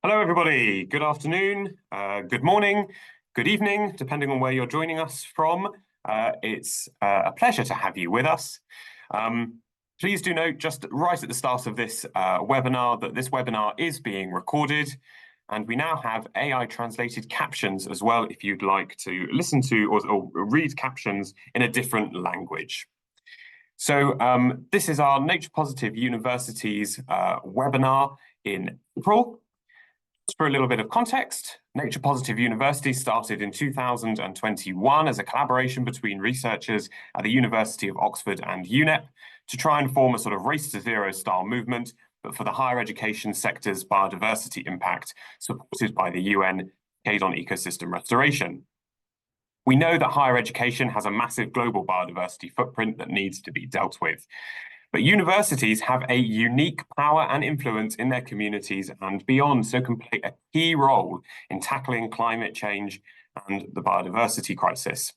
Hello, everybody. Good afternoon, good morning, good evening, depending on where you're joining us from. It's a pleasure to have you with us. Please do note just right at the start of this webinar that this webinar is being recorded, and we now have AI translated captions as well if you'd like to listen to or read captions in a different language. So this is our Nature Positive University's webinar in April. For a little bit of context, Nature Positive University started in 2021 as a collaboration between researchers at the University of Oxford and UNEP to try and form a sort of race to zero style movement, but for the higher education sector's biodiversity impact, supported by the UN Decade on Ecosystem Restoration. We know that higher education has a massive global biodiversity footprint that needs to be dealt with. But universities have a unique power and influence in their communities and beyond, so can play a key role in tackling climate change and the biodiversity crisis.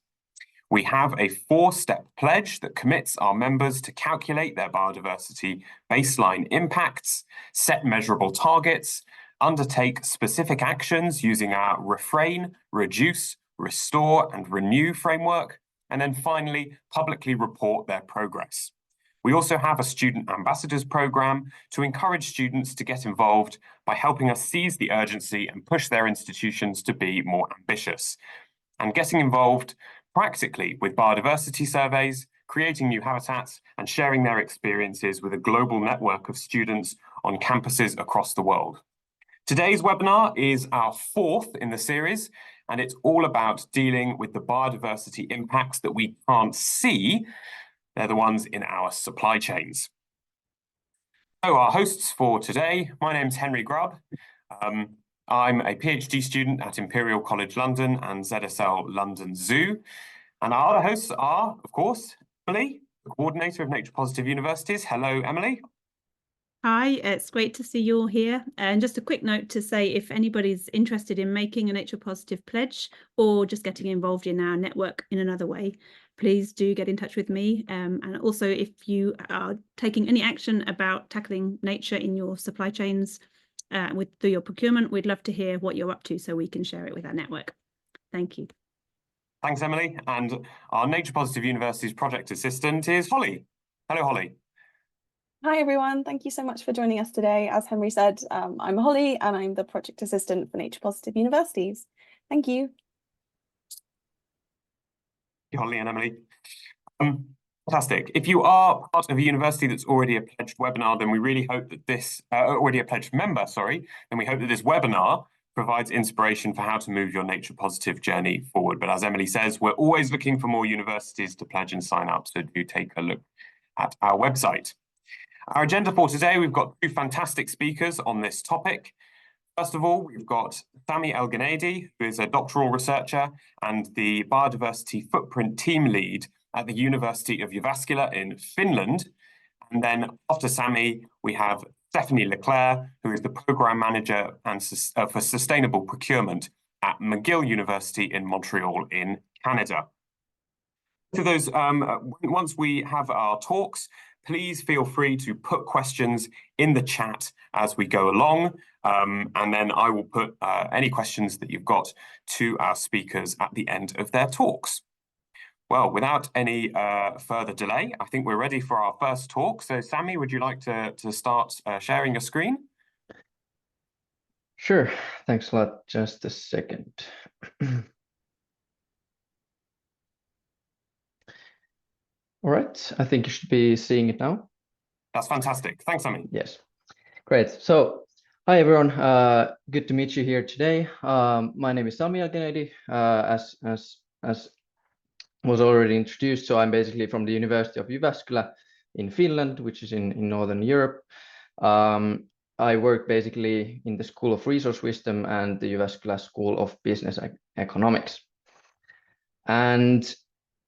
We have a 4-step pledge that commits our members to calculate their biodiversity baseline impacts, set measurable targets, undertake specific actions using our refrain, reduce, restore, and renew framework, and then finally publicly report their progress. We also have a student ambassadors program to encourage students to get involved by helping us seize the urgency and push their institutions to be more ambitious. And getting involved practically with biodiversity surveys, creating new habitats, and sharing their experiences with a global network of students on campuses across the world. Today's webinar is our 4th in the series, and it's all about dealing with the biodiversity impacts that we can't see. They're the ones in our supply chains. So our hosts for today, my name's Henry Grubb. I'm a PhD student at Imperial College London and ZSL London Zoo. And our other hosts are, of course, Emily, the coordinator of Nature Positive Universities. Hello, Emily. Hi, it's great to see you all here. And just a quick note to say, if anybody's interested in making a Nature Positive pledge or just getting involved in our network in another way, please do get in touch with me. And also, if you are taking any action about tackling nature in your supply chains through your procurement, we'd love to hear what you're up to so we can share it with our network. Thank you. Thanks, Emily. And our Nature Positive University's project assistant is Holly. Hello, Holly. Hi, everyone. Thank you so much for joining us today. As Henry said, I'm Holly, and I'm the project assistant for Nature Positive Universities. Thank you. Holly and Emily. Fantastic. If you are part of a university that's already a pledged webinar, then we really hope that this, already a pledged member, sorry, then we hope that this webinar provides inspiration for how to move your nature positive journey forward. But as Emily says, we're always looking for more universities to pledge and sign up, so do take a look at our website. Our agenda for today, we've got 2 fantastic speakers on this topic. First of all, we've got Sami El Geneidy, who is a doctoral researcher and the biodiversity footprint team lead at the University of Jyväskylä in Finland. And then after Sami, we have Stéphanie Leclerc, who is the program manager for sustainable procurement at McGill University in Montreal in Canada. To those, once we have our talks, please feel free to put questions in the chat as we go along, and then I will put any questions that you've got to our speakers at the end of their talks. Well, without any further delay, I think we're ready for our first talk. So, Sami, would you like to start sharing your screen? Sure, thanks a lot. Just a second. All right, I think you should be seeing it now. That's fantastic. Thanks, Sami. Yes, great. So, hi everyone. Good to meet you here today. My name is Sami El Geneidy, as was already introduced. So I'm basically from the University of Jyväskylä in Finland, which is in Northern Europe. I work basically in the School of Resource Wisdom and the Jyväskylä School of Business Economics. And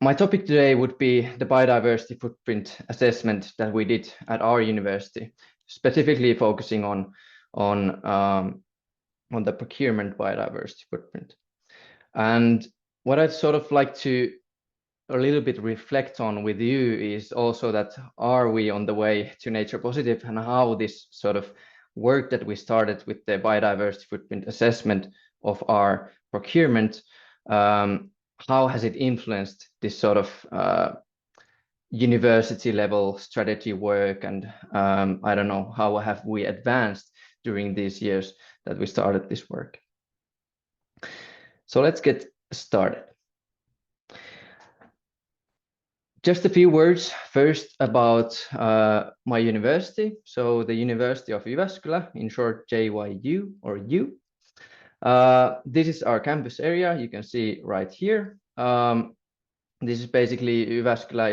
my topic today would be the biodiversity footprint assessment that we did at our university, specifically focusing on the procurement biodiversity footprint. And what I'd sort of like to a little bit reflect on with you is also that, are we on the way to nature positive, and how this sort of work that we started with the biodiversity footprint assessment of our procurement, how has it influenced this sort of university level strategy work, and I don't know, how have we advanced during these years that we started this work. So let's get started. Just a few words first about my university. So the University of Jyväskylä, in short JYU or U. This is our campus area, you can see right here. This is basically, Jyväskylä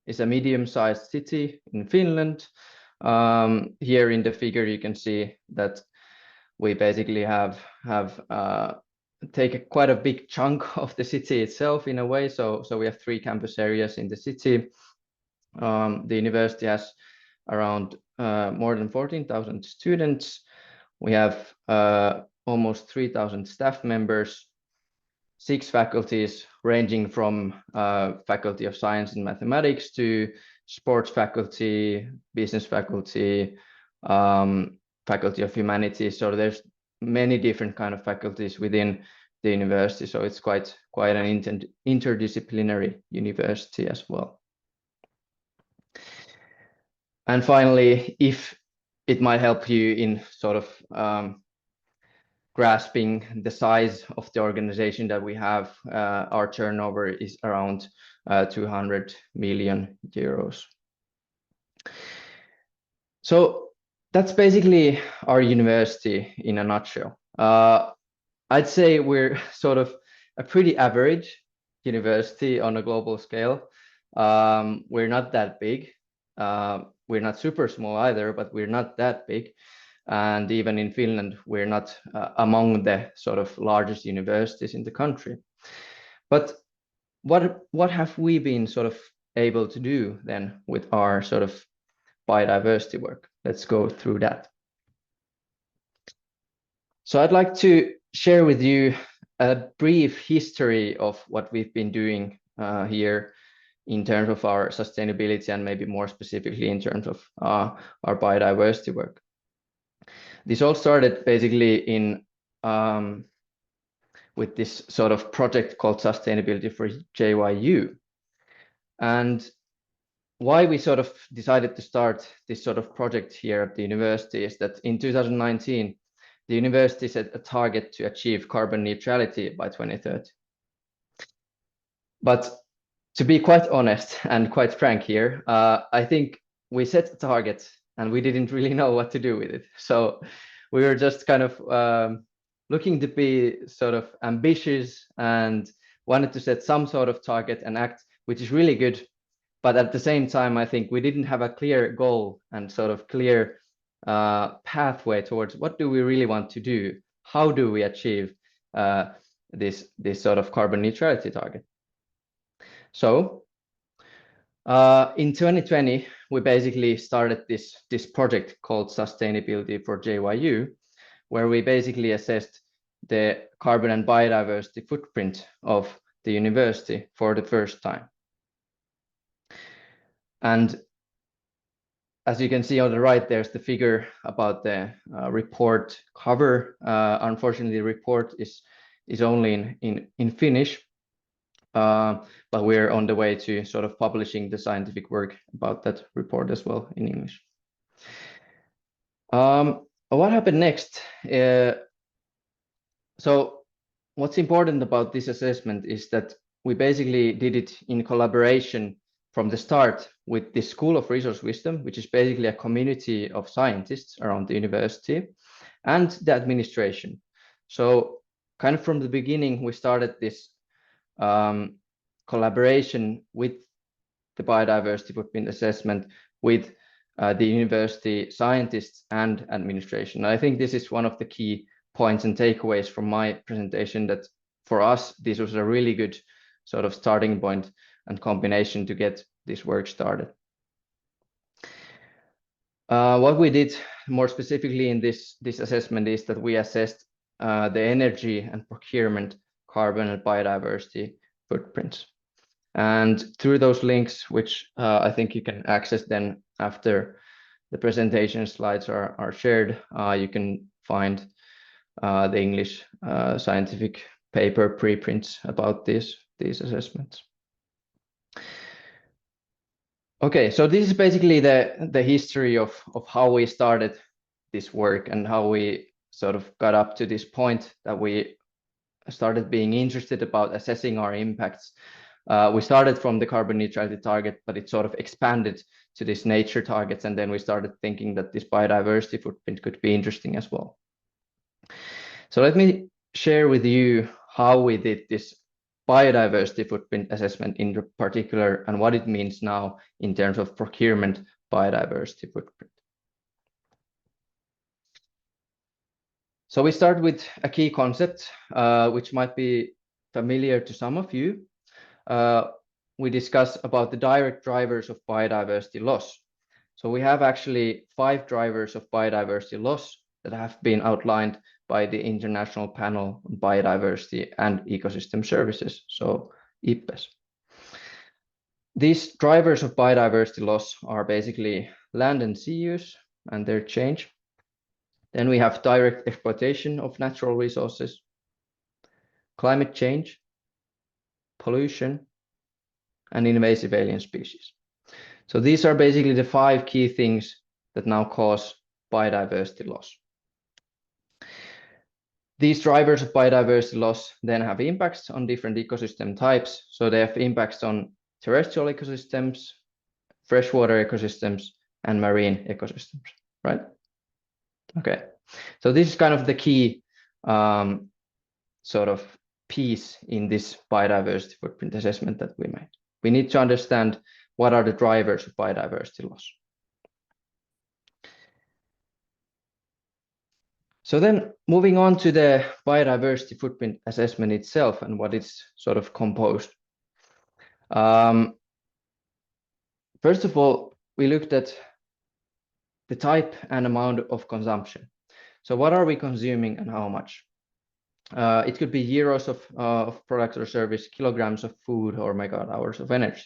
is a medium-sized city in Finland. Here in the figure you can see that we basically have take quite a big chunk of the city itself in a way. So we have 3 campus areas in the city. The university has around more than 14,000 students. We have almost 3,000 staff members, 6 faculties ranging from Faculty of Science and Mathematics to sports faculty, business faculty, Faculty of Humanities. So there's many different kind of faculties within the university. So it's quite an interdisciplinary university as well. And finally, if it might help you in sort of grasping the size of the organization that we have, our turnover is around 200 million euros. So that's basically our university in a nutshell. I'd say we're sort of a pretty average university on a global scale. We're not that big. We're not super small either, but we're not that big. And even in Finland, we're not among the sort of largest universities in the country. But what have we been sort of able to do then with our sort of biodiversity work? Let's go through that. So I'd like to share with you a brief history of what we've been doing here in terms of our sustainability, and maybe more specifically in terms of our biodiversity work. This all started basically in with this sort of project called Sustainability for JYU. And why we sort of decided to start this sort of project here at the university is that in 2019, the university set a target to achieve carbon neutrality by 2030. But to be quite honest and quite frank here, I think we set a target and we didn't really know what to do with it. So we were just kind of looking to be sort of ambitious and wanted to set some sort of target and act, which is really good. But at the same time, I think we didn't have a clear goal and sort of clear pathway towards what do we really want to do? How do we achieve this sort of carbon neutrality target? So in 2020, we basically started this project called Sustainability for JYU, where we basically assessed the carbon and biodiversity footprint of the university for the first time. And as you can see on the right, there's the figure about the report cover. Unfortunately, the report is only in Finnish, but we're on the way to sort of publishing the scientific work about that report as well in English. What happened next? So what's important about this assessment is that we basically did it in collaboration from the start with the School of Resource Wisdom, which is basically a community of scientists around the university, and the administration. So kind of from the beginning, we started this collaboration with the biodiversity footprint assessment with the university scientists and administration. I think this is one of the key points and takeaways from my presentation, that for us, this was a really good sort of starting point and combination to get this work started. What we did more specifically in this assessment is that we assessed the energy and procurement, carbon and biodiversity footprints. And through those links, which I think you can access then after the presentation slides are shared. You can find the English scientific paper preprints about these assessments. Okay, so this is basically the history of how we started this work and how we sort of got up to this point that we started being interested about assessing our impacts. We started from the carbon neutrality target, but it sort of expanded to these nature targets, and then we started thinking that this biodiversity footprint could be interesting as well. So let me share with you how we did this biodiversity footprint assessment in particular and what it means now in terms of procurement biodiversity footprint. So we start with a key concept, which might be familiar to some of you. We discuss about the direct drivers of biodiversity loss. So we have actually 5 drivers of biodiversity loss that have been outlined by the International Panel on Biodiversity and Ecosystem Services, so IPBES. These drivers of biodiversity loss are basically land and sea use and their change. Then we have direct exploitation of natural resources, climate change, pollution, and invasive alien species. So these are basically the 5 key things that now cause biodiversity loss. These drivers of biodiversity loss then have impacts on different ecosystem types. So they have impacts on terrestrial ecosystems, freshwater ecosystems, and marine ecosystems, right? Okay, so this is kind of the key sort of piece in this biodiversity footprint assessment that we made. We need to understand what are the drivers of biodiversity loss. So then moving on to the biodiversity footprint assessment itself and what it's sort of composed. First of all, we looked at the type and amount of consumption. So what are we consuming and how much? It could be euros of product or service, kilograms of food, or megawatt hours of energy.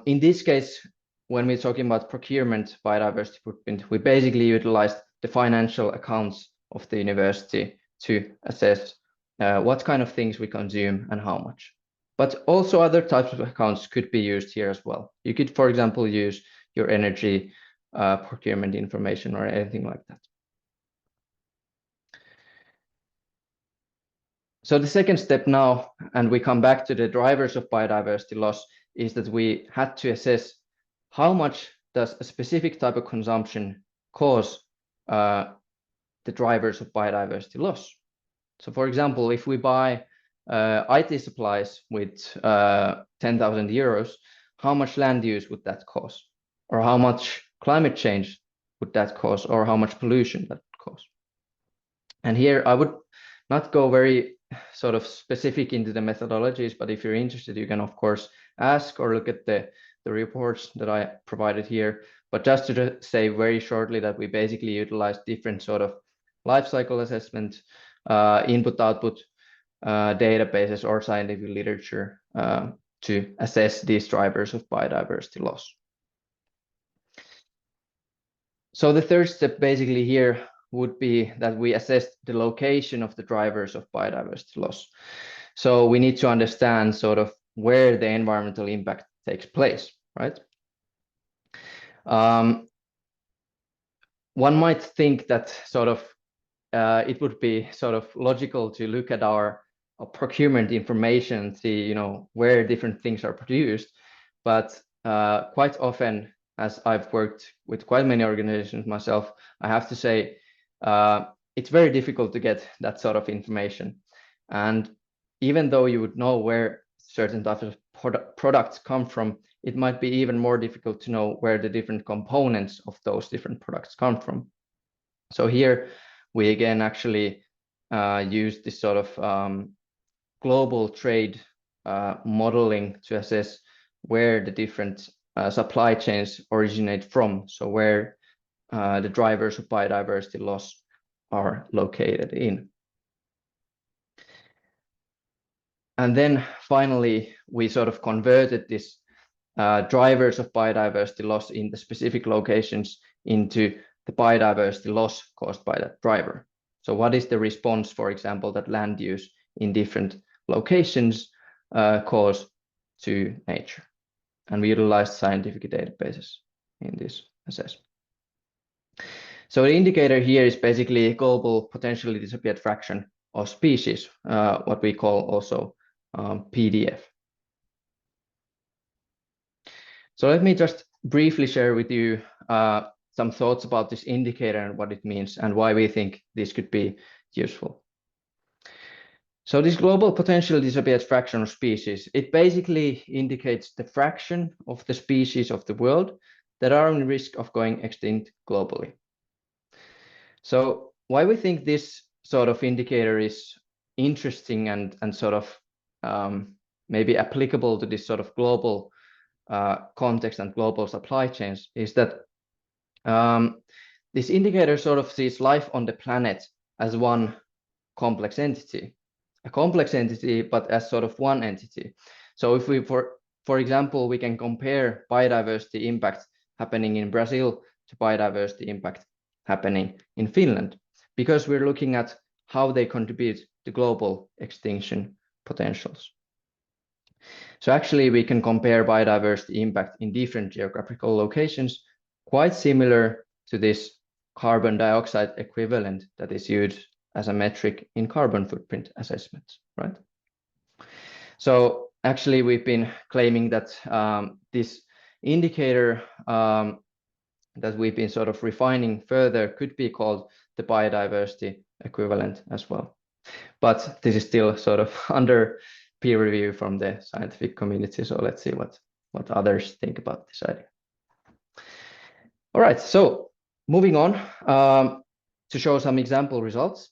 In this case, when we're talking about procurement biodiversity footprint, we basically utilized the financial accounts of the university to assess what kind of things we consume and how much. But also other types of accounts could be used here as well. You could, for example, use your energy procurement information or anything like that. So the second step now, and we come back to the drivers of biodiversity loss, is that we had to assess how much does a specific type of consumption cause the drivers of biodiversity loss. So for example, if we buy IT supplies with 10,000 euros, how much land use would that cause? Or how much climate change would that cause? Or how much pollution that would cause? And here I would not go very sort of specific into the methodologies, but if you're interested, you can of course ask or look at the reports that I provided here. But just to say very shortly that we basically utilize different sort of life cycle assessment, input-output databases or scientific literature to assess these drivers of biodiversity loss. So the third step basically here would be that we assess the location of the drivers of biodiversity loss. So we need to understand sort of where the environmental impact takes place, right? One might think that sort of it would be sort of logical to look at our procurement information and see, you know, where different things are produced. But quite often, as I've worked with quite many organizations myself, I have to say it's very difficult to get that sort of information. And even though you would know where certain types of products come from, it might be even more difficult to know where the different components of those different products come from. So here we again actually use this sort of global trade modeling to assess where the different supply chains originate from. So where the drivers of biodiversity loss are located in. And then finally, we sort of converted this drivers of biodiversity loss in the specific locations into the biodiversity loss caused by that driver. So what is the response, for example, that land use in different locations cause to nature? And we utilized scientific databases in this assessment. So the indicator here is basically global potentially disappeared fraction of species, what we call also PDF. So let me just briefly share with you some thoughts about this indicator and what it means and why we think this could be useful. So this global potential disappeared fraction of species, it basically indicates the fraction of the species of the world that are in risk of going extinct globally. So why we think this sort of indicator is interesting and sort of maybe applicable to this sort of global context and global supply chains is that this indicator sort of sees life on the planet as one complex entity, a complex entity, but as sort of one entity. So if we, for example, we can compare biodiversity impact happening in Brazil to biodiversity impact happening in Finland, because we're looking at how they contribute to global extinction potentials. So actually we can compare biodiversity impact in different geographical locations, quite similar to this carbon dioxide equivalent that is used as a metric in carbon footprint assessments, right? So actually we've been claiming that this indicator that we've been sort of refining further could be called the biodiversity equivalent as well. But this is still sort of under peer review from the scientific community. So let's see what others think about this idea. All right, so moving on to show some example results.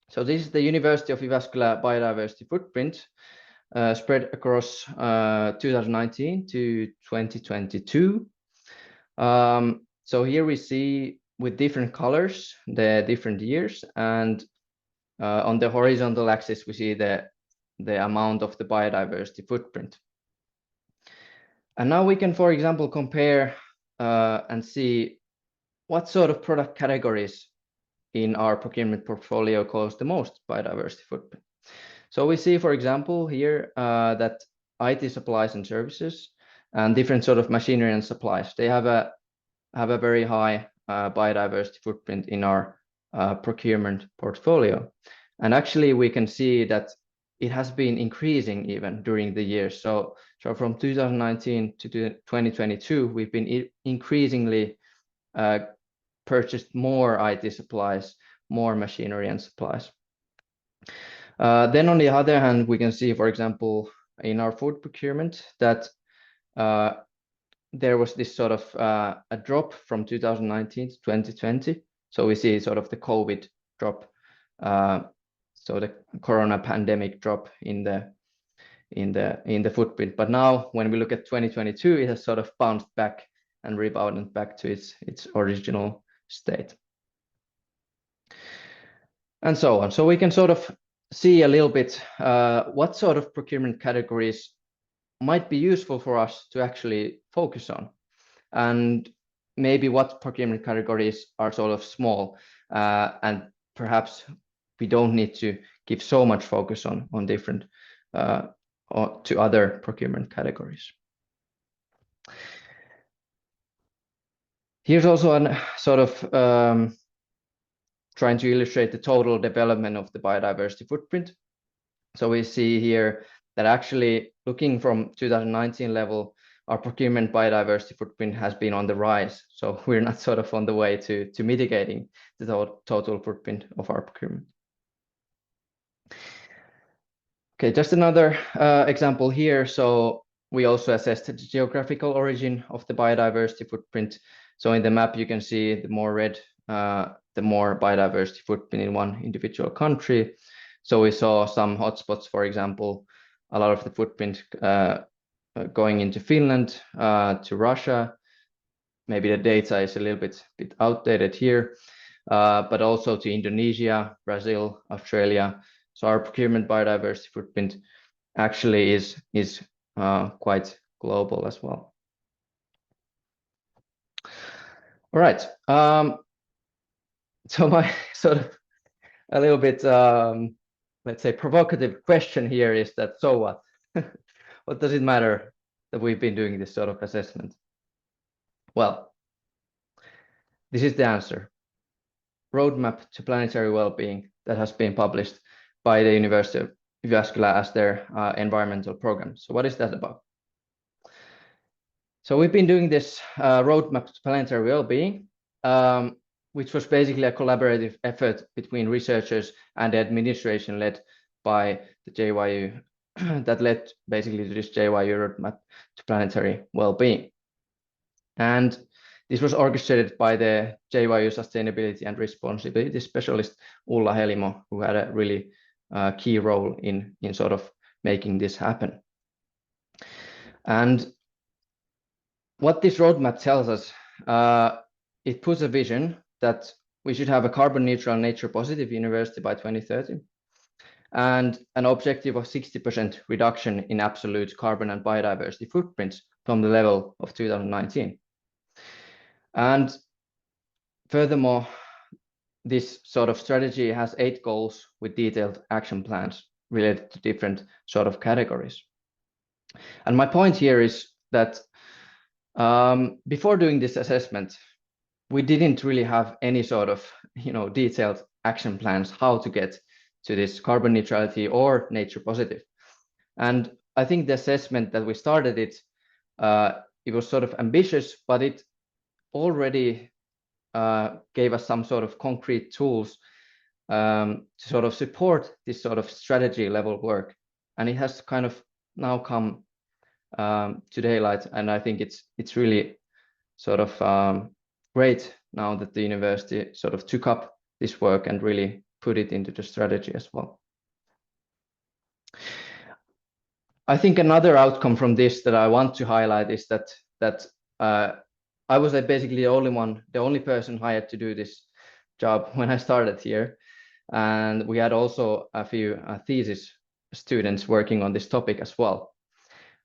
So this is the University of Jyväskylä biodiversity footprint spread across 2019 to 2022. So here we see with different colors the different years, and on the horizontal axis we see the amount of the biodiversity footprint. And now we can, for example, compare and see what sort of product categories in our procurement portfolio cause the most biodiversity footprint. So we see, for example, here that IT supplies and services and different sort of machinery and supplies, they have a very high biodiversity footprint in our procurement portfolio. And actually we can see that it has been increasing even during the years. So from 2019 to 2022, we've been increasingly purchased more IT supplies, more machinery and supplies. Then on the other hand, we can see, for example, in our food procurement that there was this sort of a drop from 2019 to 2020. So we see sort of the COVID drop, so the corona pandemic drop in the footprint. But now when we look at 2022, it has sort of bounced back and rebounded back to its original state. And so on. So we can sort of see a little bit what sort of procurement categories might be useful for us to actually focus on, and maybe what procurement categories are sort of small and perhaps we don't need to give so much focus on different or to other procurement categories. Here's also a sort of trying to illustrate the total development of the biodiversity footprint. So we see here that actually looking from 2019 level, our procurement biodiversity footprint has been on the rise. So we're not sort of on the way to mitigating the total footprint of our procurement. Okay, just another example here. So we also assessed the geographical origin of the biodiversity footprint. So in the map, you can see the more red, the more biodiversity footprint in one individual country. So we saw some hotspots, for example, a lot of the footprint going into Finland, to Russia. Maybe the data is a little bit outdated here, but also to Indonesia, Brazil, Australia. So our procurement biodiversity footprint actually is quite global as well. All right. So my sort of a little bit, let's say, provocative question here is that, so what? What does it matter that we've been doing this sort of assessment? Well, this is the answer. Roadmap to Planetary Wellbeing that has been published by the University of Jyväskylä as their environmental program. So what is that about? So we've been doing this Roadmap to Planetary Wellbeing, which was basically a collaborative effort between researchers and the administration led by the JYU that led basically to this JYU Roadmap to Planetary Wellbeing. And this was orchestrated by the JYU Sustainability and Responsibility Specialist, Ulla Helimo, who had a really key role in sort of making this happen. And what this roadmap tells us, it puts a vision that we should have a carbon neutral, nature positive university by 2030, and an objective of 60% reduction in absolute carbon and biodiversity footprints from the level of 2019. And furthermore, this sort of strategy has 8 goals with detailed action plans related to different sort of categories. And my point here is that before doing this assessment, we didn't really have any sort of, detailed action plans how to get to this carbon neutrality or nature positive. And I think the assessment that we started it was sort of ambitious, but it already gave us some sort of concrete tools to sort of support this sort of strategy level work. And it has kind of now come to daylight, and I think it's really sort of great now that the university sort of took up this work and really put it into the strategy as well. I think another outcome from this that I want to highlight is that I was basically the only person hired to do this job when I started here, and we had also a few thesis students working on this topic as well.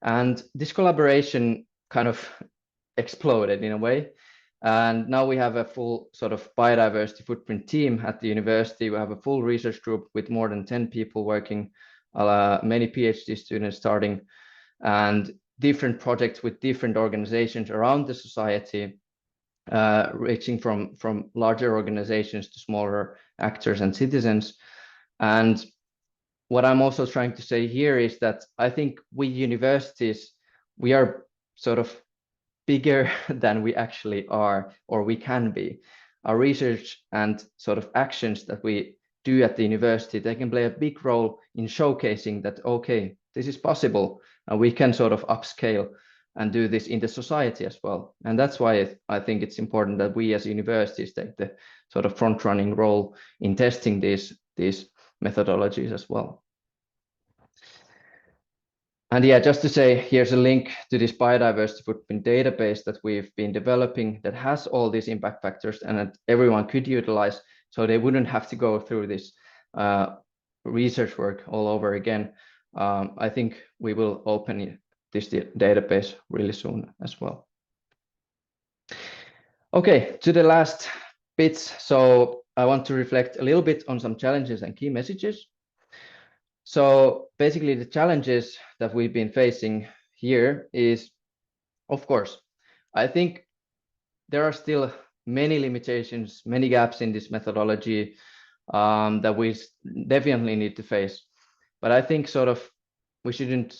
And this collaboration kind of exploded in a way. And now we have a full sort of biodiversity footprint team at the university. We have a full research group with more than 10 people working, many PhD students starting, and different projects with different organizations around the society, reaching from larger organizations to smaller actors and citizens. And what I'm also trying to say here is that I think we universities, we are sort of bigger than we actually are, or we can be. Our research and sort of actions that we do at the university, they can play a big role in showcasing that, okay, this is possible, and we can sort of upscale and do this in the society as well. And that's why I think it's important that we as universities take the sort of front-running role in testing these methodologies as well. And yeah, just to say, here's a link to this biodiversity footprint database that we've been developing that has all these impact factors and that everyone could utilize, so they wouldn't have to go through this research work all over again. I think we will open this database really soon as well. Okay, to the last bits. So I want to reflect a little bit on some challenges and key messages. So basically the challenges that we've been facing here is, of course, I think there are still many limitations, many gaps in this methodology that we definitely need to face. But I think sort of we shouldn't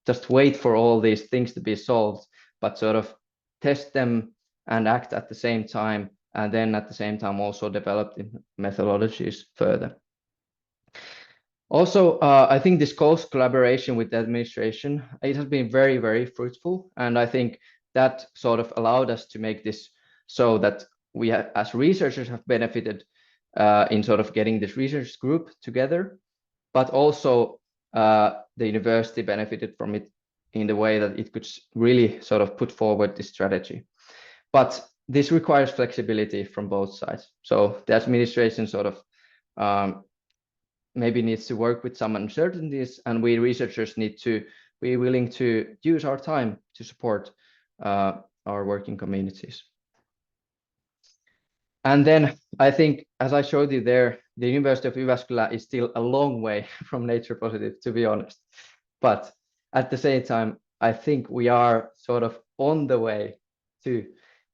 just wait for all these things to be solved, but sort of test them and act at the same time, and then at the same time also develop the methodologies further. Also, I think this close collaboration with the administration, it has been very, very fruitful. And I think that sort of allowed us to make this so that we as researchers have benefited in sort of getting this research group together, but also the university benefited from it in the way that it could really sort of put forward this strategy. But this requires flexibility from both sides. So the administration sort of maybe needs to work with some uncertainties, and we researchers need to we're willing to use our time to support our working communities. And then I think, as I showed you there, the University of Jyväskylä is still a long way from nature positive, to be honest. But at the same time, I think we are sort of on the way to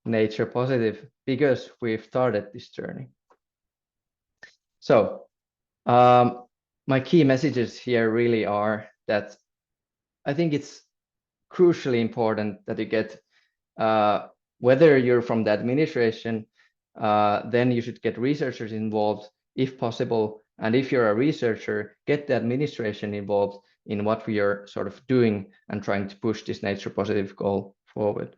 nature positive because we've started this journey. So my key messages here really are that I think it's crucially important that you get, whether you're from the administration, then you should get researchers involved if possible. And if you're a researcher, get the administration involved in what we are sort of doing and trying to push this nature positive goal forward.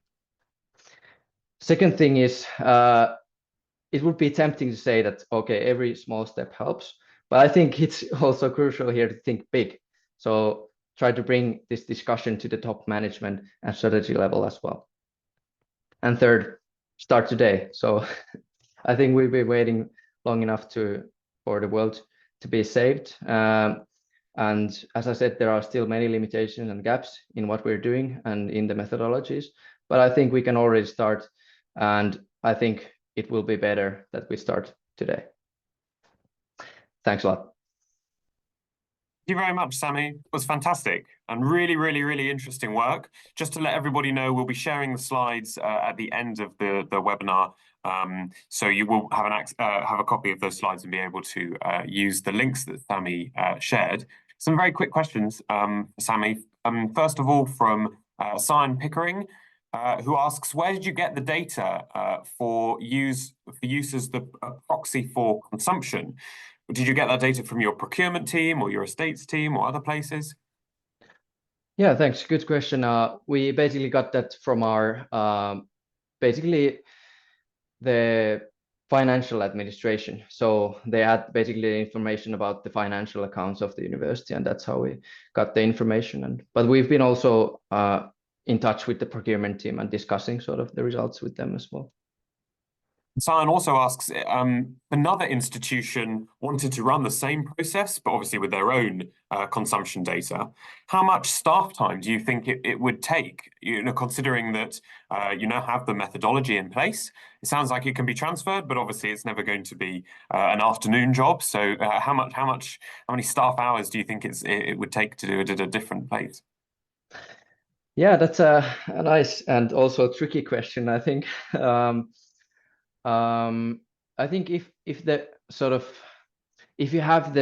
Second thing is, it would be tempting to say that, okay, every small step helps, but I think it's also crucial here to think big. So try to bring this discussion to the top management and strategy level as well. And third, start today. So I think we've been waiting long enough for the world to be saved. And as I said, there are still many limitations and gaps in what we're doing and in the methodologies, but I think we can already start, and I think it will be better that we start today. Thanks a lot. Thank you very much, Sami. It was fantastic and really, really, really interesting work. Just to let everybody know, we'll be sharing the slides at the end of the webinar. So you will have a copy of those slides and be able to use the links that Sami shared. Some very quick questions, Sami. First of all, from Sian Pickering, who asks, where did you get the data for use as the proxy for consumption? Did you get that data from your procurement team or your estates team or other places? Yeah, thanks. Good question. We basically got that from our basically the financial administration. So they had basically information about the financial accounts of the university, and that's how we got the information. But we've been also in touch with the procurement team and discussing sort of the results with them as well. Sian also asks, another institution wanted to run the same process, but obviously with their own consumption data. How much staff time do you think it would take, considering that you now have the methodology in place? It sounds like it can be transferred, but obviously it's never going to be an afternoon job. So how many staff hours do you think it would take to do it at a different place? Yeah, that's a nice and also tricky question, I think. I think if you have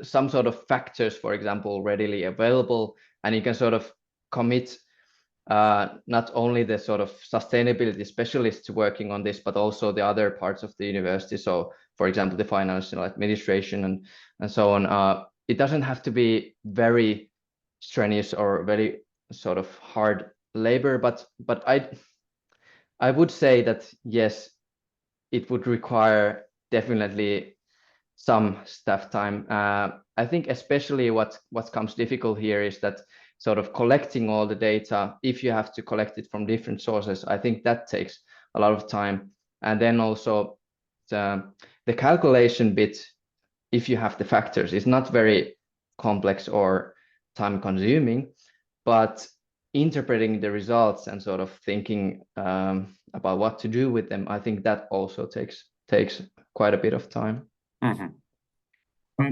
some sort of factors, for example, readily available, and you can sort of commit not only the sort of sustainability specialists working on this, but also the other parts of the university. So, for example, the financial administration and so on. It doesn't have to be very strenuous or very sort of hard labor, but I would say that yes, it would require definitely some staff time. I think especially what comes difficult here is that sort of collecting all the data, if you have to collect it from different sources, I think that takes a lot of time. And then also the calculation bit, if you have the factors, is not very complex or time consuming, but interpreting the results and sort of thinking about what to do with them, I think that also takes quite a bit of time. Mm-hmm.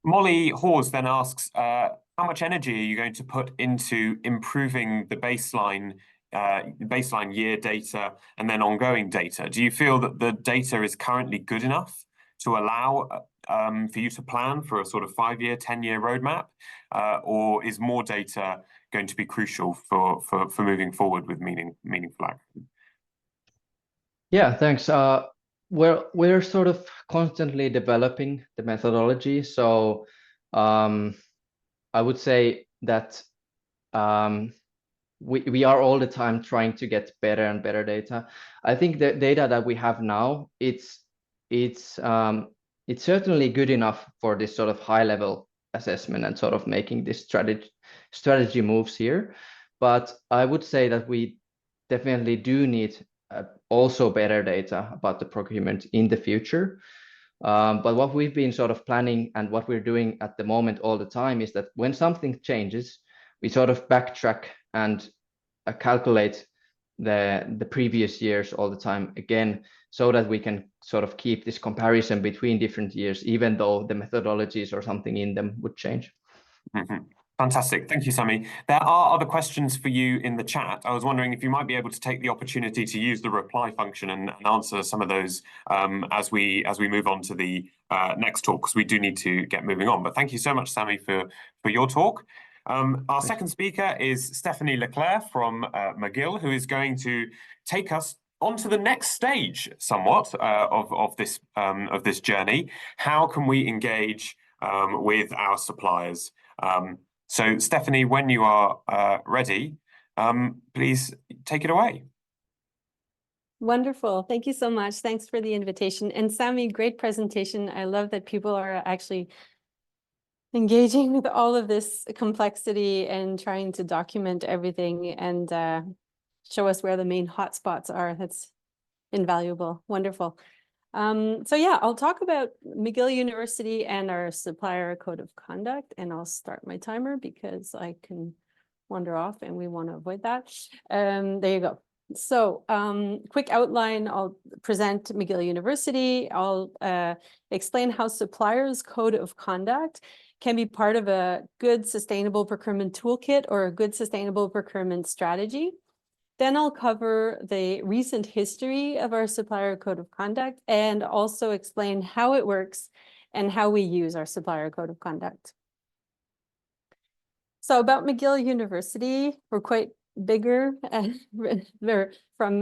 Molly Hawes then asks, how much energy are you going to put into improving the baseline year data and then ongoing data? Do you feel that the data is currently good enough to allow for you to plan for a sort of 5-year, 10-year roadmap, or is more data going to be crucial for moving forward with meaningful action? Yeah, thanks. We're sort of constantly developing the methodology. So I would say that we are all the time trying to get better and better data. I think the data that we have now, it's certainly good enough for this sort of high level assessment and sort of making this strategy moves here. But I would say that we definitely do need also better data about the procurement in the future. But what we've been sort of planning and what we're doing at the moment all the time is that when something changes, we sort of backtrack and calculate the previous years all the time again, so that we can sort of keep this comparison between different years, even though the methodologies or something in them would change. Fantastic. Thank you, Sami. There are other questions for you in the chat. I was wondering if you might be able to take the opportunity to use the reply function and answer some of those as we move on to the next talk, because we do need to get moving on. But thank you so much, Sami, for your talk. Our second speaker is Stéphanie Leclerc from McGill, who is going to take us onto the next stage somewhat of this journey. How can we engage with our suppliers? So Stéphanie, when you are ready, please take it away. Wonderful. Thank you so much. Thanks for the invitation. And Sami, great presentation. I love that people are actually engaging with all of this complexity and trying to document everything and show us where the main hotspots are. That's invaluable. Wonderful. So yeah, I'll talk about McGill University and our supplier code of conduct, and I'll start my timer because I can wander off and we want to avoid that. There you go. So quick outline, I'll present McGill University. I'll explain how suppliers code of conduct can be part of a good sustainable procurement toolkit or a good sustainable procurement strategy. Then I'll cover the recent history of our supplier code of conduct and also explain how it works and how we use our supplier code of conduct. So about McGill University, we're quite bigger. We're from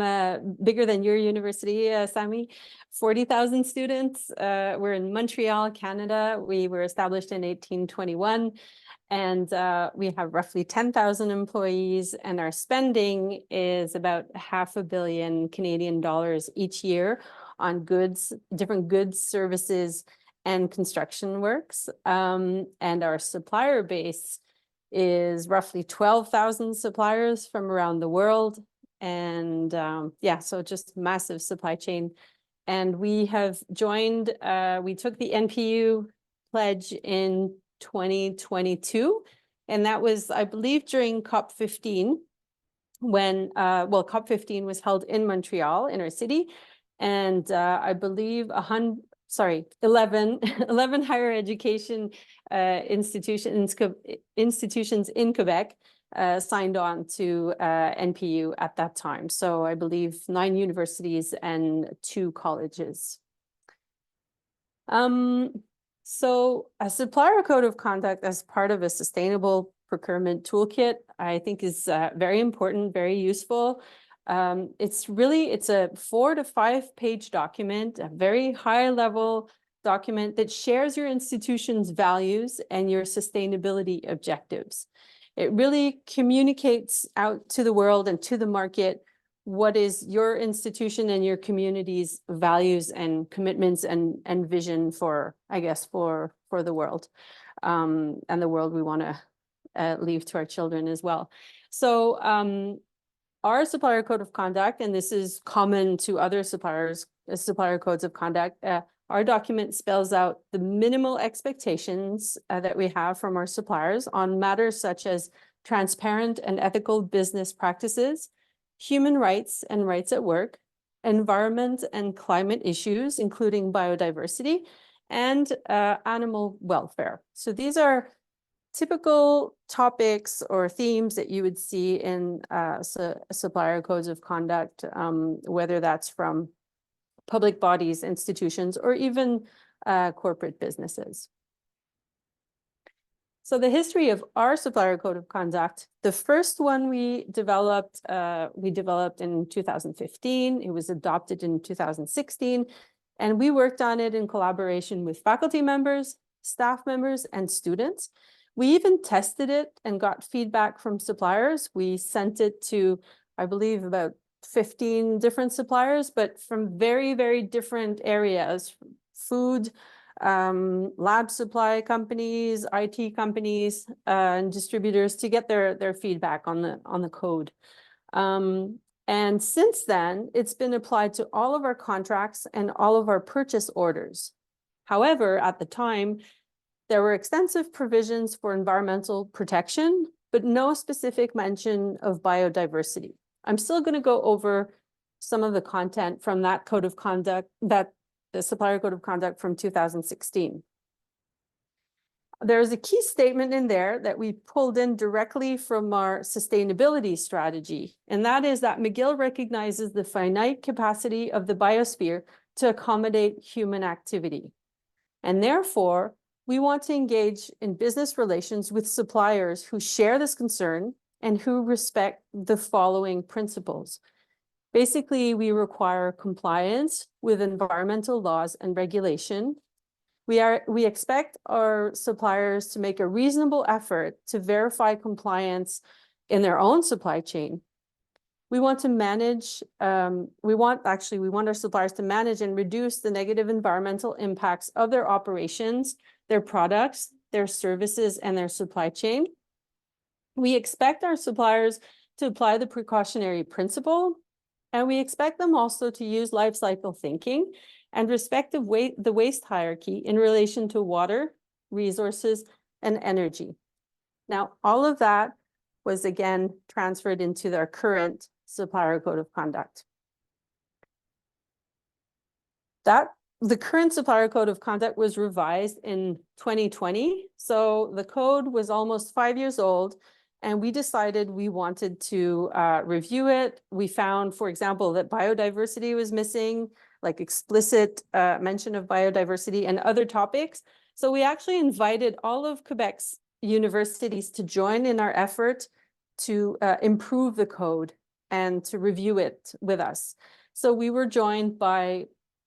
bigger than your university, Sami, 40,000 students. We're in Montreal, Canada. We were established in 1821. And we have roughly 10,000 employees, and our spending is about $500 million Canadian dollars each year on goods, different goods, services, and construction works. And our supplier base is roughly 12,000 suppliers from around the world. And yeah, so just massive supply chain. And we have joined, we took the NPU pledge in 2022, and that was, I believe, during COP15, when well, COP15 was held in Montreal, in our city, and I believe 11 higher education institutions in Quebec signed on to NPU at that time. So I believe 9 universities and 2 colleges. So a supplier code of conduct as part of a sustainable procurement toolkit, I think is very important, very useful. It's a 4 to 5 page document, a very high level document that shares your institution's values and your sustainability objectives. It really communicates out to the world and to the market what is your institution and your community's values and commitments and vision for, I guess, for the world, and the world we want to leave to our children as well. So our supplier code of conduct, and this is common to other supplier codes of conduct, our document spells out the minimal expectations that we have from our suppliers on matters such as transparent and ethical business practices, human rights and rights at work, environment and climate issues, including biodiversity, and animal welfare. So these are typical topics or themes that you would see in supplier codes of conduct, whether that's from public bodies, institutions, or even corporate businesses. So the history of our supplier code of conduct, the first one we developed in 2015. It was adopted in 2016, and we worked on it in collaboration with faculty members, staff members, and students. We even tested it and got feedback from suppliers. We sent it to, I believe, about 15 different suppliers, but from very, very different areas: food, lab supply companies, IT companies, and distributors, to get their feedback on the code. And since then, it's been applied to all of our contracts and all of our purchase orders. However, at the time, there were extensive provisions for environmental protection, but no specific mention of biodiversity. I'm still going to go over some of the content from that code of conduct, the supplier code of conduct from 2016. There's a key statement in there that we pulled in directly from our sustainability strategy, and that is that McGill recognizes the finite capacity of the biosphere to accommodate human activity. And therefore, we want to engage in business relations with suppliers who share this concern and who respect the following principles. Basically, we require compliance with environmental laws and regulation. We expect our suppliers to make a reasonable effort to verify compliance in their own supply chain. We want to manage, we want our suppliers to manage and reduce the negative environmental impacts of their operations, their products, their services, and their supply chain. We expect our suppliers to apply the precautionary principle, and we expect them also to use life cycle thinking and respect the waste hierarchy in relation to water, resources, and energy. Now, all of that was again transferred into their current supplier code of conduct. The current supplier code of conduct was revised in 2020. So the code was almost 5 years old, and we decided we wanted to review it. We found, for example, that biodiversity was missing, like explicit mention of biodiversity and other topics. So we actually invited all of Quebec's universities to join in our effort to improve the code and to review it with us. So we were joined by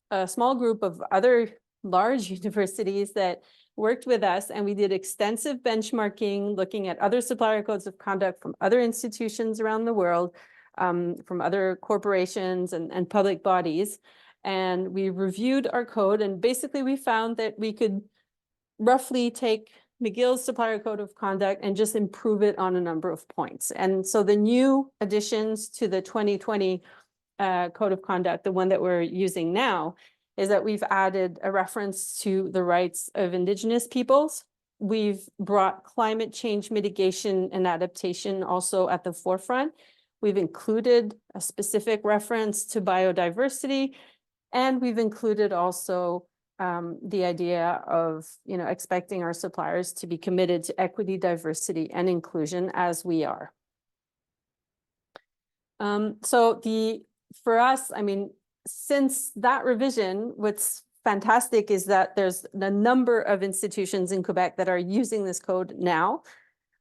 a small group of other large universities that worked with us, and we did extensive benchmarking, looking at other supplier codes of conduct from other institutions around the world, from other corporations and public bodies. And we reviewed our code, and basically we found that we could roughly take McGill's supplier code of conduct and just improve it on a number of points. And so the new additions to the 2020 code of conduct, the one that we're using now, is that we've added a reference to the rights of Indigenous peoples. We've brought climate change mitigation and adaptation also at the forefront. We've included a specific reference to biodiversity, and we've included also the idea of, expecting our suppliers to be committed to equity, diversity, and inclusion as we are. For us, since that revision, what's fantastic is that there's a number of institutions in Quebec that are using this code now.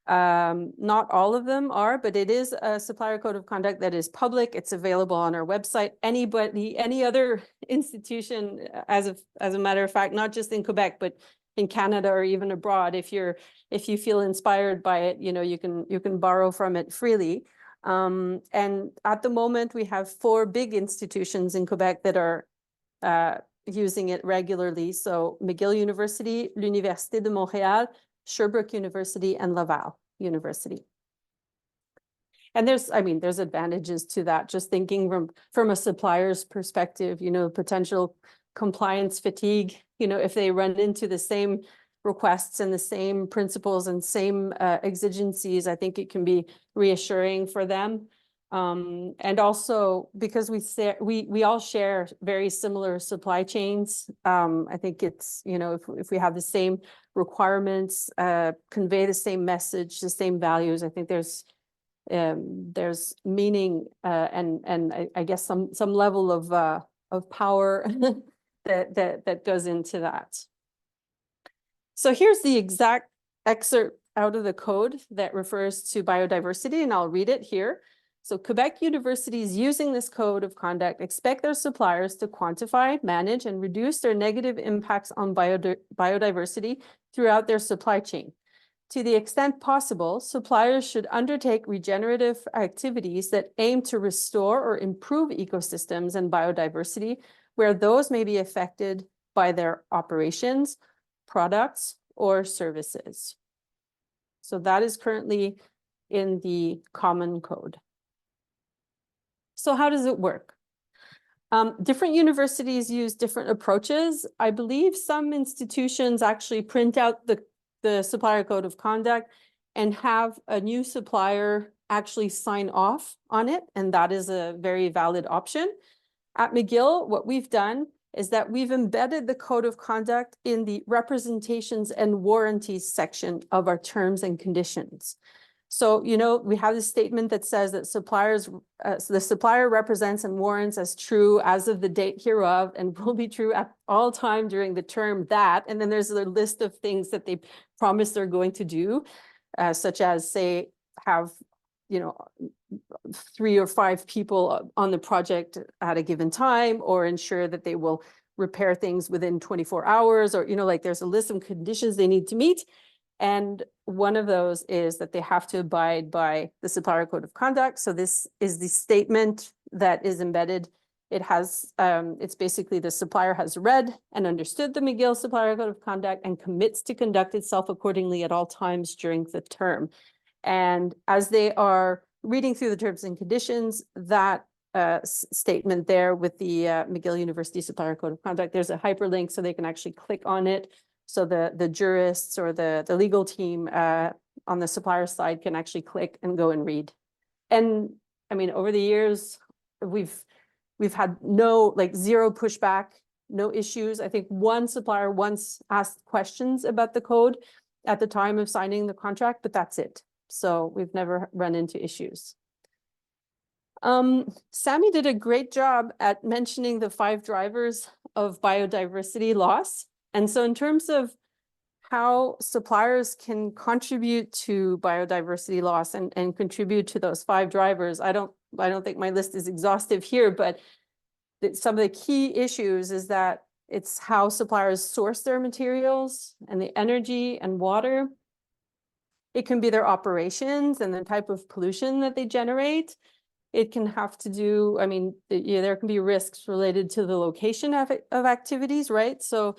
Not all of them are, but it is a supplier code of conduct that is public. It's available on our website. Any other institution, as a matter of fact, not just in Quebec, but in Canada or even abroad, if you feel inspired by it, you can borrow from it freely. And at the moment, we have 4 big institutions in Quebec that are using it regularly. So McGill University, l'Université de Montréal, Sherbrooke University, and Laval University. And there's advantages to that, just thinking from a supplier's perspective, potential compliance fatigue, if they run into the same requests and the same principles and same exigencies, I think it can be reassuring for them. And also because we all share very similar supply chains. I think it's, if we have the same requirements, convey the same message, the same values, I think there's meaning and I guess some level of power that goes into that. So here's the exact excerpt out of the code that refers to biodiversity, and I'll read it here. So Quebec universities using this code of conduct expect their suppliers to quantify, manage, and reduce their negative impacts on biodiversity throughout their supply chain. To the extent possible, suppliers should undertake regenerative activities that aim to restore or improve ecosystems and biodiversity where those may be affected by their operations, products, or services. So that is currently in the Common Code. So how does it work? Different universities use different approaches. I believe some institutions actually print out the supplier code of conduct and have a new supplier actually sign off on it, and that is a very valid option. At McGill, what we've done is that we've embedded the code of conduct in the representations and warranties section of our terms and conditions. So, you know, we have this statement that says that the supplier represents and warrants as true as of the date hereof and will be true at all time during the term that, and then there's a list of things that they promise they're going to do, such as say have, you know, 3 or 5 people on the project at a given time, or ensure that they will repair things within 24 hours, or, you know, like there's a list of conditions they need to meet. And one of those is that they have to abide by the supplier code of conduct. So this is the statement that is embedded. It has, it's basically the supplier has read and understood the McGill supplier code of conduct and commits to conduct itself accordingly at all times during the term. And as they are reading through the terms and conditions, that statement there with the McGill University supplier code of conduct, there's a hyperlink so they can actually click on it. So the jurists or the legal team on the supplier side can actually click and go and read. And I mean, over the years, we've had zero pushback, no issues. I think one supplier once asked questions about the code at the time of signing the contract, but that's it. So we've never run into issues. Sami did a great job at mentioning the 5 drivers of biodiversity loss. And so in terms of how suppliers can contribute to biodiversity loss and contribute to those 5 drivers, I don't think my list is exhaustive here, but some of the key issues is that it's how suppliers source their materials and the energy and water. It can be their operations and the type of pollution that they generate. It can have to do, I mean, there can be risks related to the location of activities, right? So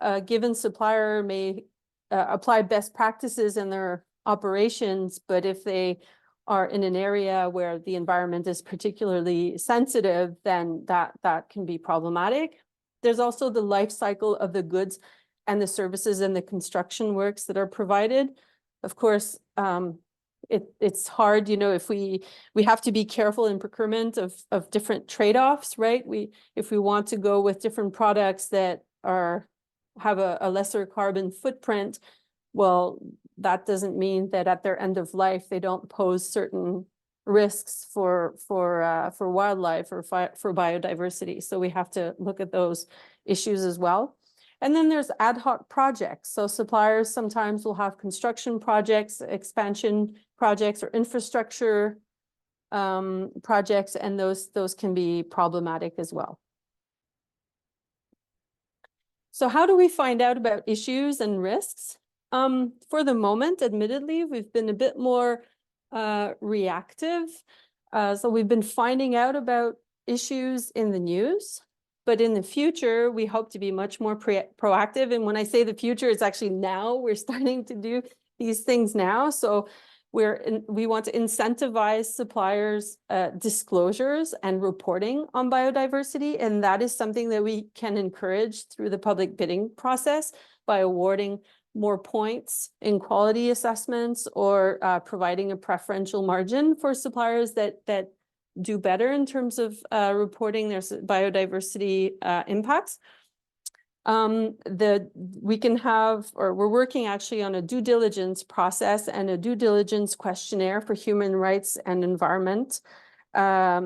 a given supplier may apply best practices in their operations, but if they are in an area where the environment is particularly sensitive, then that can be problematic. There's also the life cycle of the goods and the services and the construction works that are provided. Of course, it's hard, you know, if we have to be careful in procurement of different trade-offs, right? If we want to go with different products that have a lesser carbon footprint, well, that doesn't mean that at their end of life they don't pose certain risks for wildlife or for biodiversity. So we have to look at those issues as well. And then there's ad hoc projects. So suppliers sometimes will have construction projects, expansion projects, or infrastructure projects, and those can be problematic as well. So how do we find out about issues and risks? For the moment, admittedly, we've been a bit more reactive. So we've been finding out about issues in the news. But in the future, we hope to be much more proactive. And when I say the future, it's actually now. We're starting to do these things now. So we want to incentivize suppliers' disclosures and reporting on biodiversity. And that is something that we can encourage through the public bidding process by awarding more points in quality assessments or providing a preferential margin for suppliers that do better in terms of reporting their biodiversity impacts. We can have, or we're working actually on a due diligence process and a due diligence questionnaire for human rights and environment. I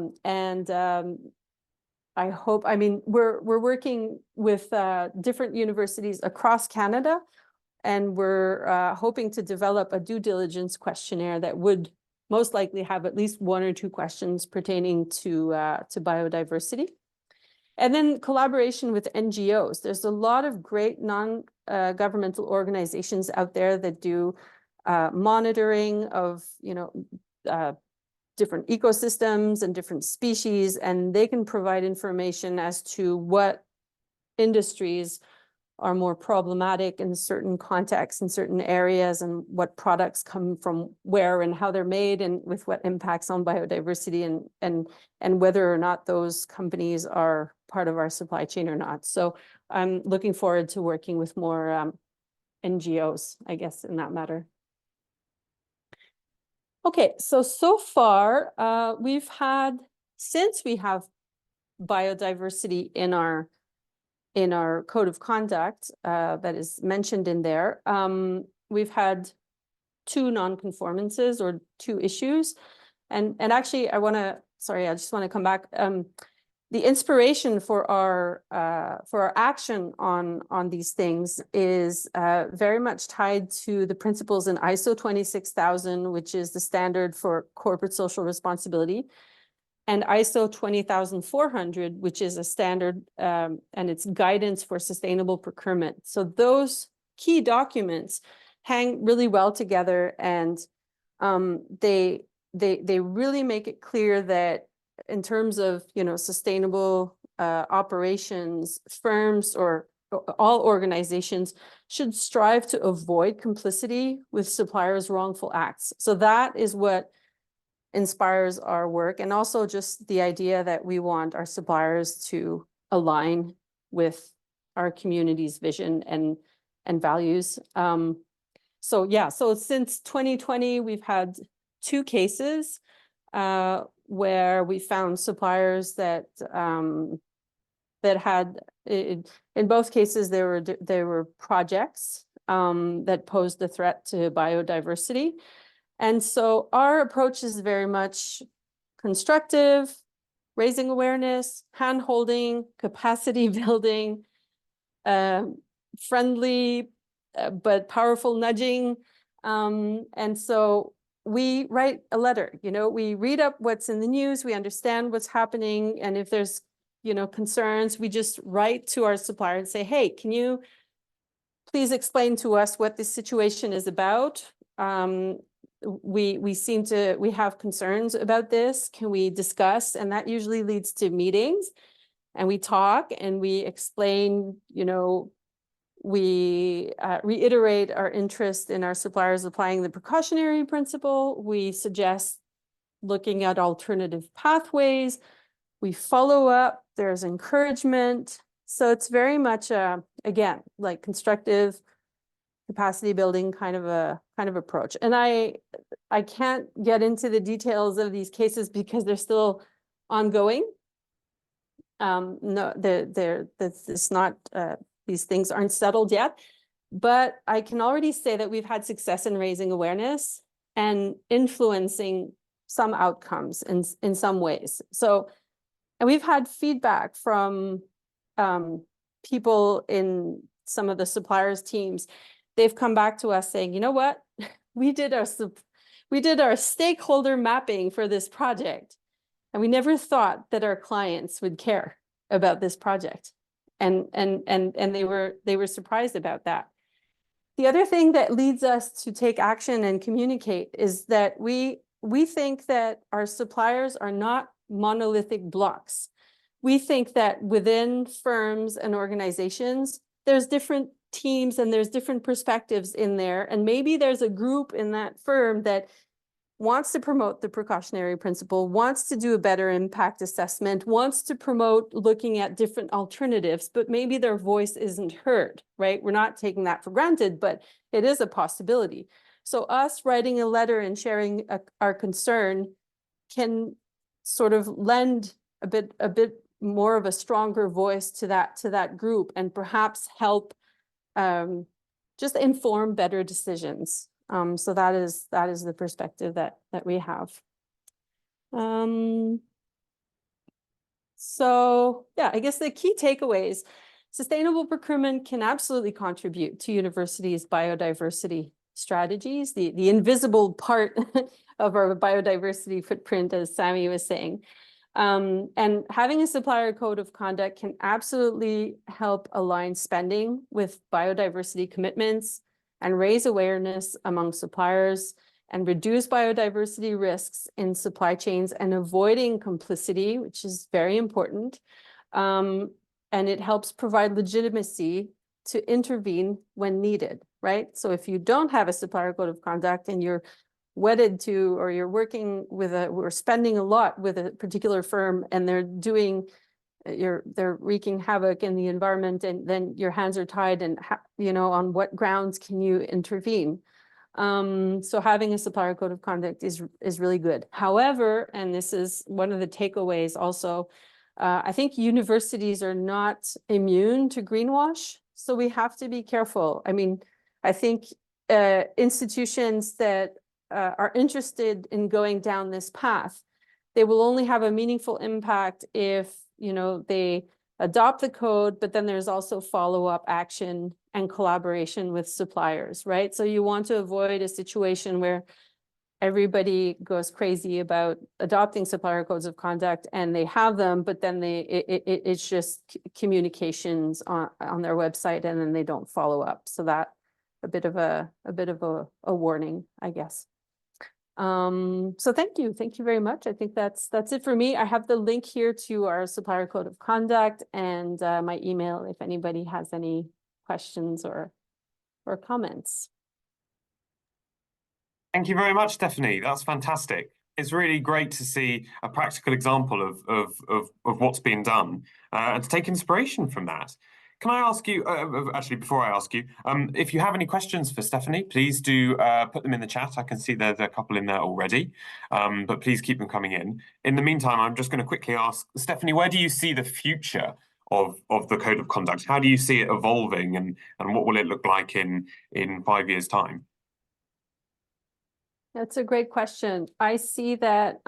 hope, I mean, we're working with different universities across Canada, and we're hoping to develop a due diligence questionnaire that would most likely have at least 1 or 2 questions pertaining to biodiversity. And then collaboration with NGOs. There's a lot of great non-governmental organizations out there that do monitoring of, you know, different ecosystems and different species, and they can provide information as to what industries are more problematic in certain contexts in certain areas, and what products come from where and how they're made, and with what impacts on biodiversity, and whether or not those companies are part of our supply chain or not. So I'm looking forward to working with more NGOs, I guess, in that matter. Okay, so far, we've had, since we have biodiversity in our code of conduct that is mentioned in there, we've had 2 non-conformances or 2 issues. And actually, I just want to come back. The inspiration for our action on these things is very much tied to the principles in ISO 26000, which is the standard for corporate social responsibility, and ISO 20400, which is a standard and it's guidance for sustainable procurement. So those key documents hang really well together, and they really make it clear that in terms of, you know, sustainable operations, firms or all organizations should strive to avoid complicity with suppliers' wrongful acts. So that is what inspires our work, and also just the idea that we want our suppliers to align with our community's vision and values. So yeah, so since 2020, we've had 2 cases where we found suppliers that had, in both cases, there were projects that posed a threat to biodiversity. And so our approach is very much constructive, raising awareness, hand-holding, capacity building, friendly but powerful nudging. And so we write a letter, you know, we read up what's in the news, we understand what's happening, and if there's, you know, concerns, we just write to our supplier and say, hey, can you please explain to us what this situation is about? We have concerns about this. Can we discuss? And that usually leads to meetings, and we talk and we explain, you know, we reiterate our interest in our suppliers applying the precautionary principle. We suggest looking at alternative pathways. We follow up, there's encouragement. So it's very much, again, like constructive capacity building kind of approach. And I can't get into the details of these cases because they're still ongoing. No, it's not, these things aren't settled yet, but I can already say that we've had success in raising awareness and influencing some outcomes in some ways. So, and we've had feedback from people in some of the suppliers teams. They've come back to us saying, you know what, we did our stakeholder mapping for this project, and we never thought that our clients would care about this project. And they were surprised about that. The other thing that leads us to take action and communicate is that we think that our suppliers are not monolithic blocks. We think that within firms and organizations, there's different teams and there's different perspectives in there. And maybe there's a group in that firm that wants to promote the precautionary principle, wants to do a better impact assessment, wants to promote looking at different alternatives, but maybe their voice isn't heard, right? We're not taking that for granted, but it is a possibility. So us writing a letter and sharing our concern can sort of lend a bit more of a stronger voice to that group, and perhaps help just inform better decisions. So that is the perspective that we have. So yeah, I guess the key takeaways: sustainable procurement can absolutely contribute to universities' biodiversity strategies, the invisible part of our biodiversity footprint, as Sami was saying. And having a supplier code of conduct can absolutely help align spending with biodiversity commitments and raise awareness among suppliers and reduce biodiversity risks in supply chains, and avoiding complicity, which is very important. And it helps provide legitimacy to intervene when needed, right? So if you don't have a supplier code of conduct and you're wedded to, or you're working with we're spending a lot with a particular firm, and they're wreaking havoc in the environment, and then your hands are tied, and you know, on what grounds can you intervene? So having a supplier code of conduct is really good. However, and this is one of the takeaways also, I think universities are not immune to greenwash, so we have to be careful. I mean, I think institutions that are interested in going down this path, they will only have a meaningful impact if, you know, they adopt the code, but then there's also follow-up action and collaboration with suppliers, right? So you want to avoid a situation where everybody goes crazy about adopting supplier codes of conduct and they have them, but then it's just communications on their website and then they don't follow up. So that a bit of a warning, I guess. So thank you very much. I think that's it for me. I have the link here to our supplier code of conduct and my email if anybody has any questions or comments. Thank you very much, Stéphanie. That's fantastic. It's really great to see a practical example of what's being done and to take inspiration from that. Can I ask you, actually, before I ask you, if you have any questions for Stéphanie, please do put them in the chat. I can see there's a couple in there already, but please keep them coming in. In the meantime, I'm just going to quickly ask, Stéphanie, where do you see the future of the Code of Conduct? How do you see it evolving and what will it look like in 5 years' time? That's a great question. I see that,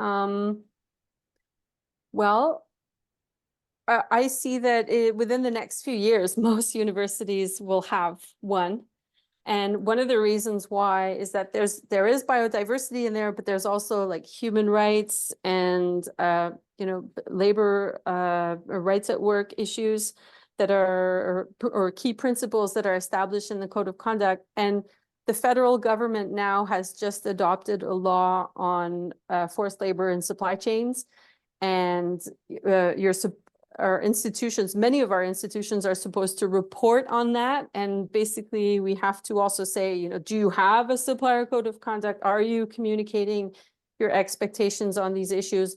I see that within the next few years, most universities will have one. And one of the reasons why is that there is biodiversity in there, but there's also like human rights and, you know, labor rights at work issues that are, or key principles that are established in the Code of Conduct. And the federal government now has just adopted a law on forced labor and supply chains. And our institutions, many of our institutions are supposed to report on that. And basically we have to also say, you know, do you have a supplier code of conduct? Are you communicating your expectations on these issues?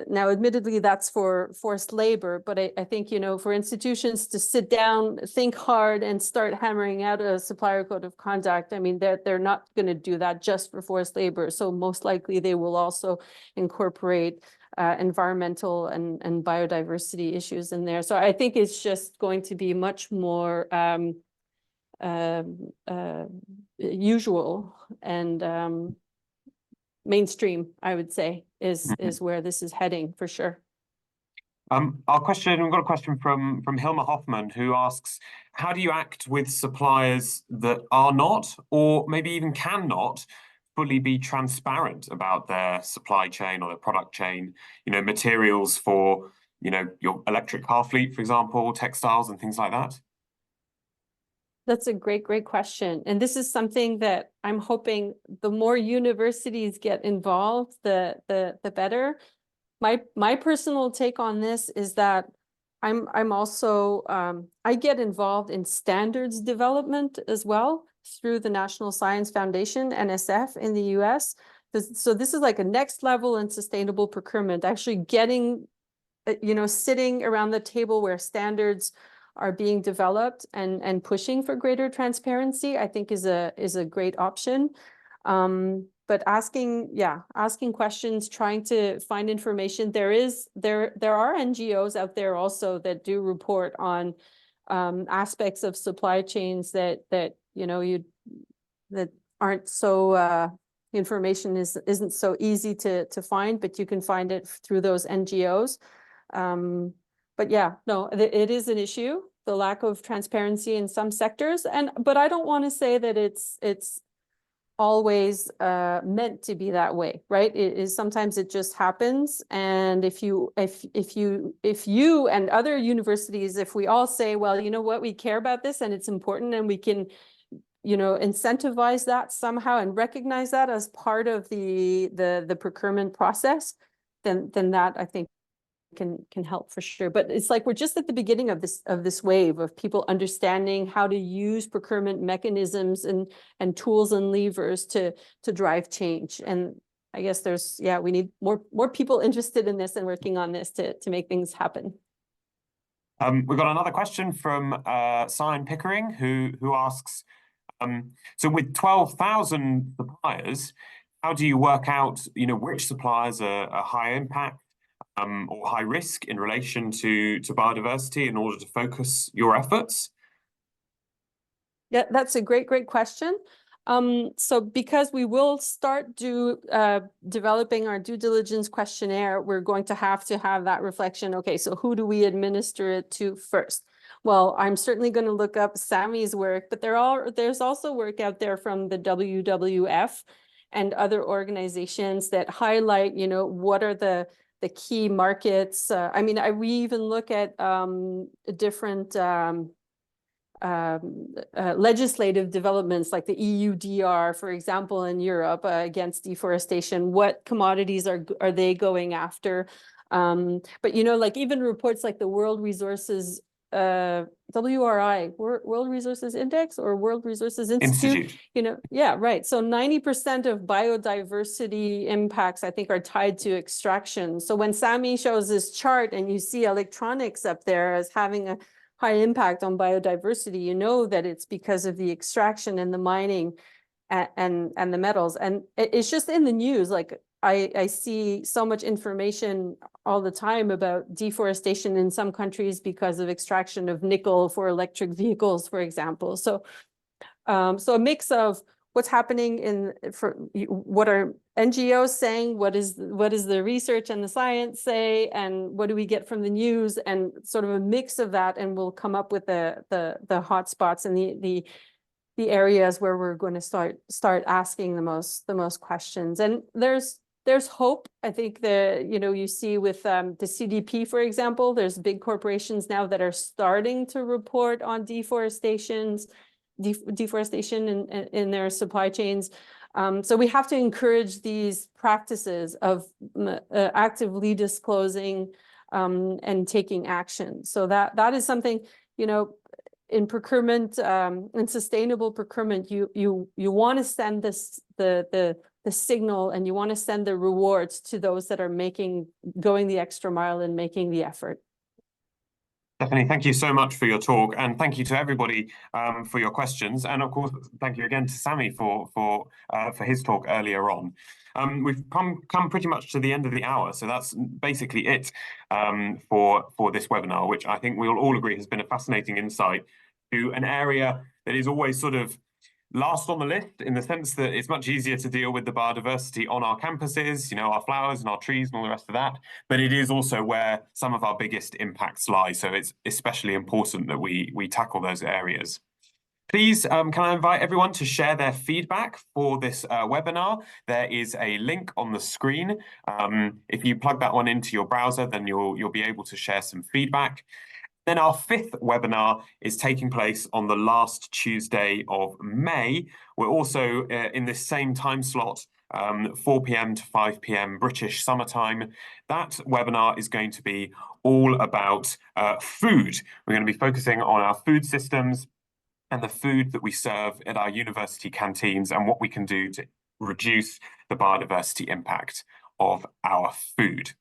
Now, admittedly, that's for forced labor, but I think, you know, for institutions to sit down, think hard and start hammering out a supplier code of conduct, I mean, they're not going to do that just for forced labor. So most likely they will also incorporate environmental and biodiversity issues in there. So I think it's just going to be much more usual and mainstream, I would say, is where this is heading for sure. We've got a question from Hilma Hoffman, who asks, how do you act with suppliers that are not, or maybe even cannot, fully be transparent about their supply chain or their product chain, you know, materials for, you know, your electric car fleet, for example, textiles and things like that? That's a great question. And this is something that I'm hoping the more universities get involved, the better. My personal take on this is that I'm also, I get involved in standards development as well through the National Science Foundation, NSF, in the US. So this is like a next level in sustainable procurement, actually getting, you know, sitting around the table where standards are being developed and pushing for greater transparency, I think is a great option. But asking questions, trying to find information. There are NGOs out there also that do report on aspects of supply chains that you know that aren't so information isn't so easy to find, but you can find it through those NGOs. But yeah, no, it is an issue, the lack of transparency in some sectors, but I don't want to say that it's always meant to be that way, right? It is sometimes it just happens, and if you and other universities, if we all say, well, you know what, we care about this and it's important, and we can, you know, incentivize that somehow and recognize that as part of the procurement process, then that I think can help for sure. But it's like we're just at the beginning of this wave of people understanding how to use procurement mechanisms and tools and levers to drive change. And I guess we need more people interested in this and working on this to make things happen. We've got another question from Simon Pickering, who asks, So with 12,000 suppliers, how do you work out, which suppliers are high impact or high risk in relation to biodiversity in order to focus your efforts? Yeah, that's a great question. So because we will start developing our due diligence questionnaire, we're going to have that reflection. Okay, so who do we administer it to first? Well, I'm certainly going to look up Sami's work, but there's also work out there from the WWF and other organizations that highlight, what are the key markets. We even look at different legislative developments like the EUDR, for example, in Europe against deforestation. What commodities are they going after? But like even reports like the World Resources WRI, World Resources Index or World Resources Institute. Yeah, right. So 90% of biodiversity impacts, I think, are tied to extraction. So when Sami shows this chart and you see electronics up there as having a high impact on biodiversity, you know that it's because of the extraction and the mining and the metals. And it's just in the news. Like I see so much information all the time about deforestation in some countries because of extraction of nickel for electric vehicles, for example. So a mix of what's happening what are NGOs saying, what is the research and the science say, and what do we get from the news, and sort of a mix of that, and we'll come up with the hotspots and the areas where we're going to start asking the most questions. And there's hope. I think you see with the CDP, for example, there's big corporations now that are starting to report on deforestation in their supply chains. So we have to encourage these practices of actively disclosing and taking action. So that is something, in procurement, in sustainable procurement, you want to send the signal, and you want to send the rewards to those that are going the extra mile and making the effort. Stéphanie, thank you so much for your talk, and thank you to everybody for your questions, and of course, thank you again to Sami for his talk earlier on. We've come pretty much to the end of the hour, so that's basically it for this webinar, which I think we'll all agree has been a fascinating insight to an area that is always sort of last on the list, in the sense that it's much easier to deal with the biodiversity on our campuses, our flowers and our trees and all the rest of that, but it is also where some of our biggest impacts lie. So it's especially important that we tackle those areas. Please, can I invite everyone to share their feedback for this webinar? There is a link on the screen. If you plug that one into your browser, then you'll be able to share some feedback. Then our 5th webinar is taking place on the last Tuesday of May. We're also in this same time slot, 4 p.m. to 5 p.m. British summertime. That webinar is going to be all about food. We're going to be focusing on our food systems and the food that we serve at our university canteens, and what we can do to reduce the biodiversity impact of our food.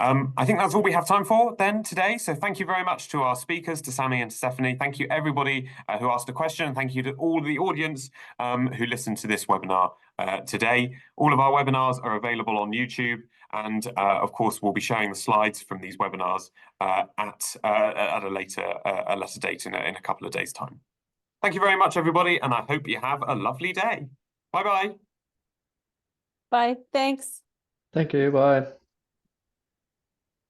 I think that's all we have time for then today. So thank you very much to our speakers, to Sami and to Stéphanie. Thank you everybody who asked a question. Thank you to all the audience who listened to this webinar today. All of our webinars are available on YouTube, and of course we'll be sharing the slides from these webinars at a later date in a couple of days' time. Thank you very much, everybody, and I hope you have a lovely day. Bye-bye. Bye. Thanks. Thank you. Bye.